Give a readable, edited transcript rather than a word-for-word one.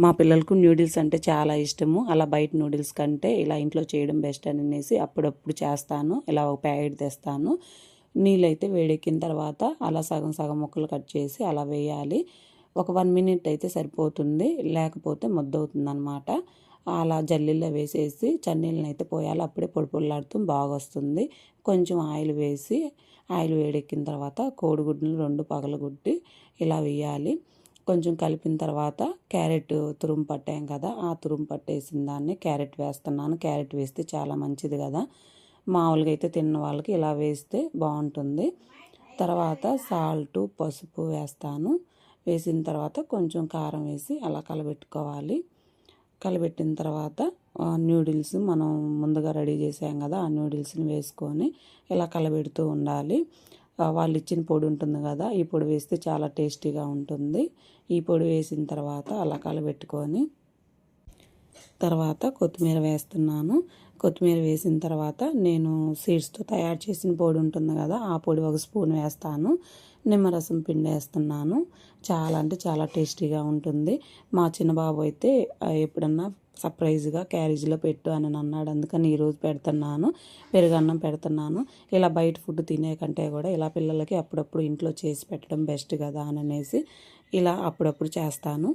మా పిల్లలకు న్యూడిల్స్ అంటే చాలా ఇష్టము. అలా బయట న్యూడిల్స్ కంటే ఇలా ఇంట్లో చేయడం బెస్ట్ అనేసి అప్పుడప్పుడు చేస్తాను. ఇలా ఒక ప్యాకెట్ తెస్తాను. నీళ్ళైతే వేడెక్కిన తర్వాత అలా సగం సగం ముక్కలు కట్ చేసి అలా వేయాలి. ఒక 1 మినిట్ అయితే సరిపోతుంది, లేకపోతే ముద్దవుతుందనమాట. అలా జల్లీలో వేసేసి చన్నీళ్ళని అయితే పోయాలి. అప్పుడే పొడి పొడిలాడుతూ బాగా వస్తుంది. కొంచెం ఆయిల్ వేసి ఆయిల్ వేడెక్కిన తర్వాత కోడిగుడ్లు 2 పగలగొట్టి ఇలా వేయాలి. కొంచెం కలిపిన తర్వాత క్యారెట్ తురుము పట్టాం కదా, ఆ తురుము పట్టేసిన దాన్ని క్యారెట్ వేస్తున్నాను. క్యారెట్ వేస్తే చాలా మంచిది కదా. మామూలుగా అయితే తిన్న వాళ్ళకి ఇలా వేస్తే బాగుంటుంది. తర్వాత సాల్టు పసుపు వేస్తాను. వేసిన తర్వాత కొంచెం కారం వేసి అలా కలబెట్టుకోవాలి. కలబెట్టిన తర్వాత న్యూడిల్స్ మనం ముందుగా రెడీ చేసాం కదా, ఆ న్యూడిల్స్ని వేసుకొని ఇలా కలబెడుతూ ఉండాలి. వాళ్ళు ఇచ్చిన పొడి ఉంటుంది కదా, ఈ పొడి వేస్తే చాలా టేస్టీగా ఉంటుంది. ఈ పొడి వేసిన తర్వాత అలా కలబెట్టుకొని తర్వాత కొత్తిమీర వేస్తున్నాను. కొత్తిమీర వేసిన తర్వాత నేను సీడ్స్తో తయారు చేసిన పొడి ఉంటుంది కదా, ఆ పొడి 1 స్పూన్ వేస్తాను. నిమ్మరసం పిండి వేస్తున్నాను. చాలా అంటే చాలా టేస్టీగా ఉంటుంది. మా చిన్న బాబు అయితే ఎప్పుడన్నా సర్ప్రైజ్గా క్యారేజీలో పెట్టు అని అన్నాడు. అందుకని ఈరోజు పెడుతున్నాను. పెరుగన్నం పెడుతున్నాను. ఇలా బయట ఫుడ్ తినే కంటే కూడా ఇలా పిల్లలకి అప్పుడప్పుడు ఇంట్లో చేసి పెట్టడం బెస్ట్ కదా అని అనేసి ఇలా అప్పుడప్పుడు చేస్తాను.